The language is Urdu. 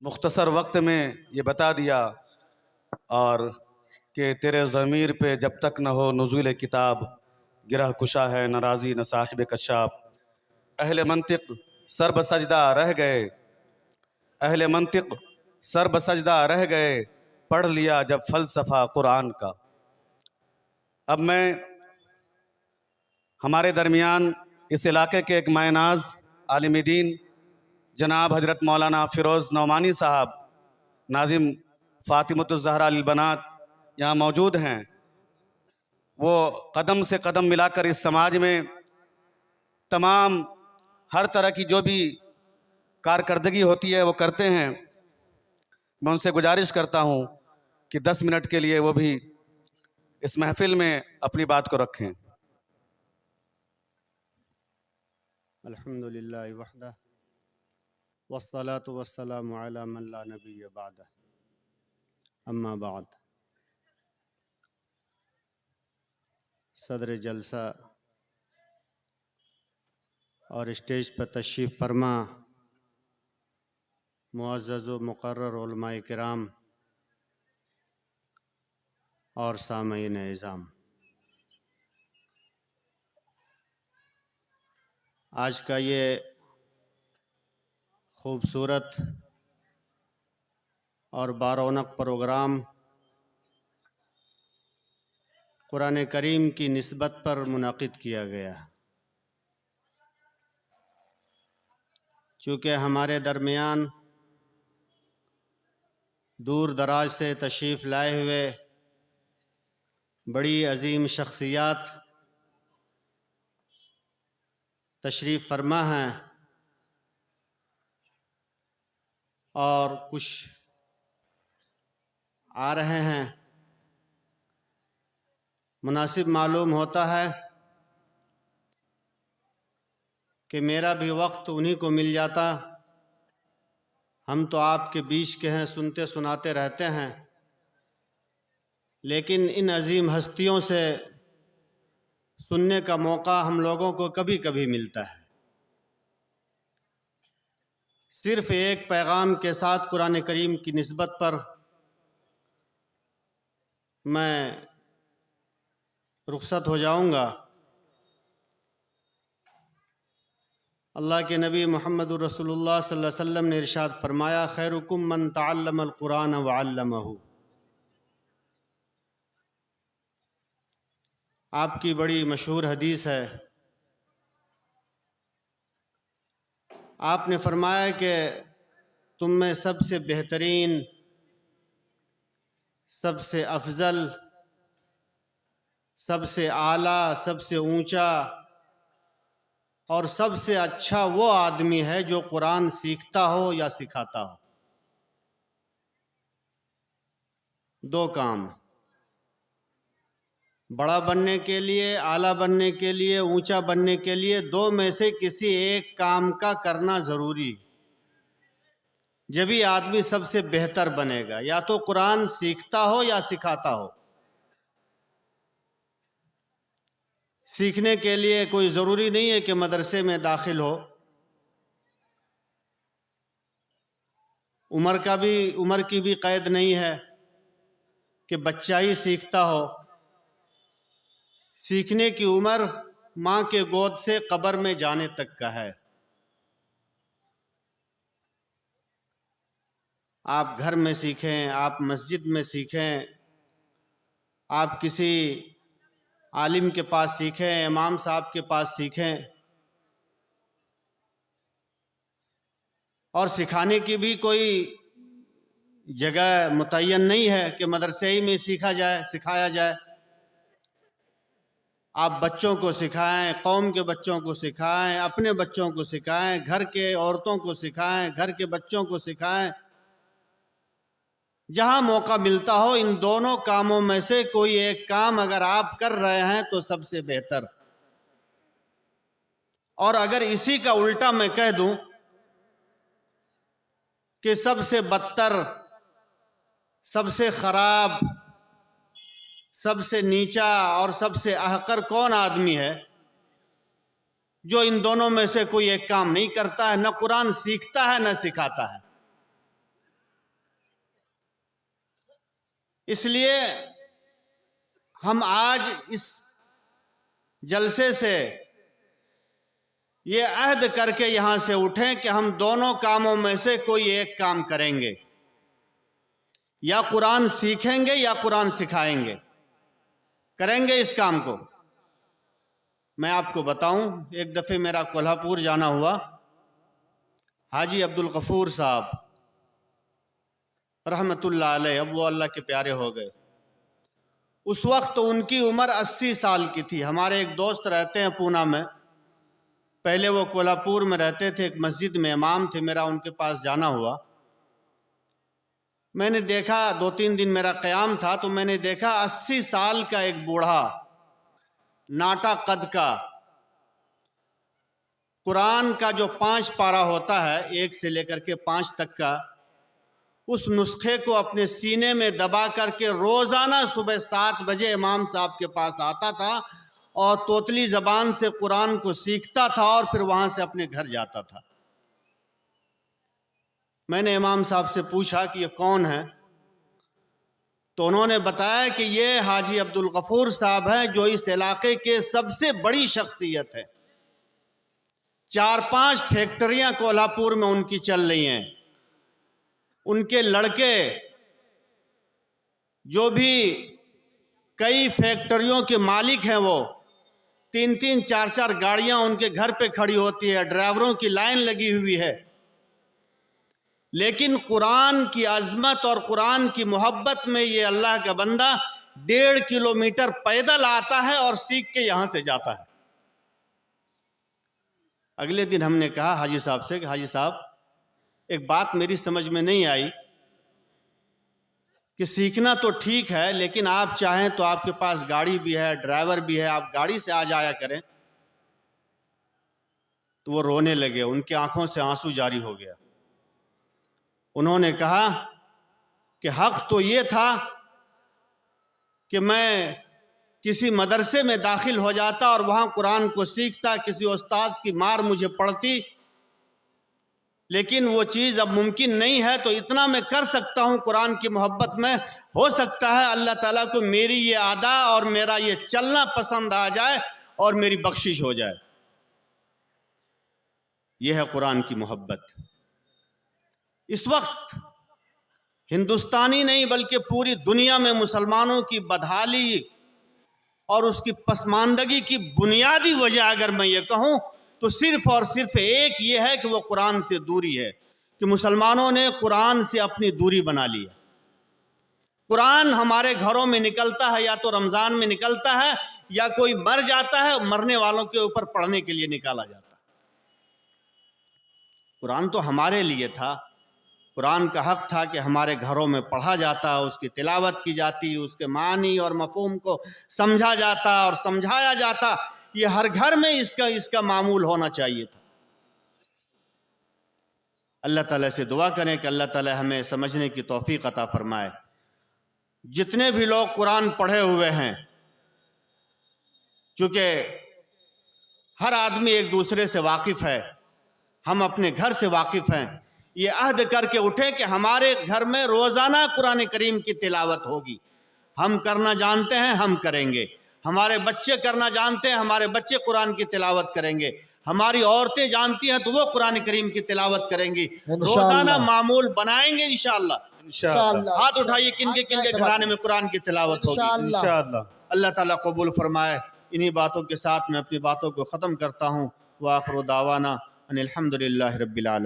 مختصر وقت میں یہ بتا دیا، اور کہ تیرے ضمیر پہ جب تک نہ ہو نزول کتاب، گرہ کشا ہے نہ راضی نہ صاحب کشاف۔ اہل منطق سر بسجدہ رہ گئے، اہل منطق سر بسجدہ رہ گئے، پڑھ لیا جب فلسفہ قرآن کا۔ اب میں ہمارے درمیان اس علاقے کے ایک مائے ناز عالم دین جناب حضرت مولانا فیروز نعمانی صاحب، ناظم فاطمۃ الزہرا للبنات، یہاں موجود ہیں۔ وہ قدم سے قدم ملا کر اس سماج میں تمام ہر طرح کی جو بھی کارکردگی ہوتی ہے وہ کرتے ہیں۔ میں ان سے گزارش کرتا ہوں کہ 10 منٹ کے لیے وہ بھی اس محفل میں اپنی بات کو رکھیں۔ الحمد للہ وحدہ والصلاة والسلام علی من لا نبی بعدہ، اما بعد۔ صدر جلسہ اور اسٹیج پر تشریف فرما معزز و مقرر علماء کرام اور سامعین اعظام، آج کا یہ خوبصورت اور بارونق پروگرام قرآن کریم کی نسبت پر منعقد کیا گیا، چونکہ ہمارے درمیان دور دراز سے تشریف لائے ہوئے بڑی عظیم شخصیات تشریف فرما ہیں، اور کچھ آ رہے ہیں، مناسب معلوم ہوتا ہے کہ میرا بھی وقت انہی کو مل جاتا۔ ہم تو آپ کے بیچ کے ہیں، سنتے سناتے رہتے ہیں، لیکن ان عظیم ہستیوں سے سننے کا موقع ہم لوگوں کو کبھی کبھی ملتا ہے۔ صرف ایک پیغام کے ساتھ قرآن کریم کی نسبت پر میں رخصت ہو جاؤں گا۔ اللہ کے نبی محمد الرسول اللہ صلی اللہ علیہ وسلم نے ارشاد فرمایا، خیرکم من تعلم القرآن وعلمہ۔ آپ کی بڑی مشہور حدیث ہے، آپ نے فرمایا کہ تم میں سب سے بہترین، سب سے افضل، سب سے اعلیٰ، سب سے اونچا اور سب سے اچھا وہ آدمی ہے جو قرآن سیکھتا ہو یا سکھاتا ہو۔ دو کام، بڑا بننے کے لیے، اعلیٰ بننے کے لیے، اونچا بننے کے لیے، دو میں سے کسی ایک کام کا کرنا ضروری، جبھی آدمی سب سے بہتر بنے گا، یا تو قرآن سیکھتا ہو یا سکھاتا ہو۔ سیکھنے کے لیے کوئی ضروری نہیں ہے کہ مدرسے میں داخل ہو، عمر کی بھی قید نہیں ہے کہ بچہ ہی سیکھتا ہو۔ سیکھنے کی عمر ماں کے گود سے قبر میں جانے تک کا ہے۔ آپ گھر میں سیکھیں، آپ مسجد میں سیکھیں، آپ کسی عالم کے پاس سیکھیں، امام صاحب کے پاس سیکھیں، اور سکھانے کی بھی کوئی جگہ متعین نہیں ہے کہ مدرسے ہی میں سکھایا جائے۔ آپ بچوں کو سکھائیں، قوم کے بچوں کو سکھائیں، اپنے بچوں کو سکھائیں، گھر کے عورتوں کو سکھائیں، گھر کے بچوں کو سکھائیں، جہاں موقع ملتا ہو ان دونوں کاموں میں سے کوئی ایک کام اگر آپ کر رہے ہیں تو سب سے بہتر۔ اور اگر اسی کا الٹا میں کہہ دوں کہ سب سے بدتر، سب سے خراب، سب سے نیچا اور سب سے احقر کون آدمی ہے؟ جو ان دونوں میں سے کوئی ایک کام نہیں کرتا ہے، نہ قرآن سیکھتا ہے نہ سکھاتا ہے۔ اس لیے ہم آج اس جلسے سے یہ عہد کر کے یہاں سے اٹھیں کہ ہم دونوں کاموں میں سے کوئی ایک کام کریں گے، یا قرآن سیکھیں گے یا قرآن سکھائیں گے، کریں گے اس کام کو۔ میں آپ کو بتاؤں، ایک دفعہ میرا کولہاپور جانا ہوا، حاجی عبدالغفور صاحب رحمت اللہ علیہ، اب وہ اللہ کے پیارے ہو گئے۔ اس وقت ان کی عمر 80 سال کی تھی۔ ہمارے ایک دوست رہتے ہیں پونا میں، پہلے وہ کولہاپور میں رہتے تھے، ایک مسجد میں امام تھے، میرا ان کے پاس جانا ہوا۔ میں نے دیکھا، 2-3 دن میرا قیام تھا، تو میں نے دیکھا 80 سال کا ایک بوڑھا ناٹا قد کا، قرآن کا جو 5 پارہ ہوتا ہے، 1 سے لے کر کے 5 تک کا، اس نسخے کو اپنے سینے میں دبا کر کے روزانہ صبح 7 بجے امام صاحب کے پاس آتا تھا اور توتلی زبان سے قرآن کو سیکھتا تھا اور پھر وہاں سے اپنے گھر جاتا تھا۔ میں نے امام صاحب سے پوچھا کہ یہ کون ہے؟ تو انہوں نے بتایا کہ یہ حاجی عبدالغفور صاحب ہیں، جو اس علاقے کے سب سے بڑی شخصیت ہے۔ 4-5 فیکٹریاں کولہاپور میں ان کی چل رہی ہیں۔ ان کے لڑکے جو بھی کئی فیکٹریوں کے مالک ہیں، وہ 3-3 4-4 گاڑیاں ان کے گھر پہ کھڑی ہوتی ہے، ڈرائیوروں کی لائن لگی ہوئی ہے، لیکن قرآن کی عظمت اور قرآن کی محبت میں یہ اللہ کا بندہ 1.5 کلومیٹر پیدل آتا ہے اور سیکھ کے یہاں سے جاتا ہے۔ اگلے دن ہم نے کہا حاجی صاحب سے کہ حاجی صاحب، ایک بات میری سمجھ میں نہیں آئی کہ سیکھنا تو ٹھیک ہے، لیکن آپ چاہیں تو آپ کے پاس گاڑی بھی ہے، ڈرائیور بھی ہے، آپ گاڑی سے آ جایا کریں۔ تو وہ رونے لگے، ان کی آنکھوں سے آنسو جاری ہو گیا۔ انہوں نے کہا کہ حق تو یہ تھا کہ میں کسی مدرسے میں داخل ہو جاتا اور وہاں قرآن کو سیکھتا، کسی استاد کی مار مجھے پڑتی، لیکن وہ چیز اب ممکن نہیں ہے۔ تو اتنا میں کر سکتا ہوں قرآن کی محبت میں، ہو سکتا ہے اللہ تعالیٰ کو میری یہ ادا اور میرا یہ چلنا پسند آ جائے اور میری بخشش ہو جائے۔ یہ ہے قرآن کی محبت۔ اس وقت ہندوستانی نہیں بلکہ پوری دنیا میں مسلمانوں کی بدحالی اور اس کی پسماندگی کی بنیادی وجہ اگر میں یہ کہوں تو صرف اور صرف ایک یہ ہے کہ وہ قرآن سے دوری ہے، کہ مسلمانوں نے قرآن سے اپنی دوری بنا لی ہے۔ قرآن ہمارے گھروں میں نکلتا ہے یا تو رمضان میں نکلتا ہے یا کوئی مر جاتا ہے، مرنے والوں کے اوپر پڑھنے کے لیے نکالا جاتا ہے۔ قرآن تو ہمارے لیے تھا، قرآن کا حق تھا کہ ہمارے گھروں میں پڑھا جاتا، اس کی تلاوت کی جاتی، اس کے معنی اور مفہوم کو سمجھا جاتا اور سمجھایا جاتا۔ یہ ہر گھر میں اس کا معمول ہونا چاہیے تھا۔ اللہ تعالیٰ سے دعا کریں کہ اللہ تعالیٰ ہمیں سمجھنے کی توفیق عطا فرمائے۔ جتنے بھی لوگ قرآن پڑھے ہوئے ہیں، چونکہ ہر آدمی ایک دوسرے سے واقف ہے، ہم اپنے گھر سے واقف ہیں، یہ عہد کر کے اٹھیں کہ ہمارے گھر میں روزانہ قرآن کریم کی تلاوت ہوگی۔ ہم کرنا جانتے ہیں، ہم کریں گے۔ ہمارے بچے کرنا جانتے ہیں، ہمارے بچے قرآن کی تلاوت کریں گے۔ ہماری عورتیں جانتی ہیں تو وہ قرآن کریم کی تلاوت کریں گی۔ روزانہ معمول بنائیں گے انشاءاللہ۔ ہاتھ اٹھائیے، کن کے گھرانے میں قرآن کی تلاوت ہوگی انشاءاللہ۔ اللہ تعالیٰ قبول فرمائے۔ انہی باتوں کے ساتھ میں اپنی باتوں کو ختم کرتا ہوں۔ وآخر دعوانا ان الحمدللہ رب العالمین۔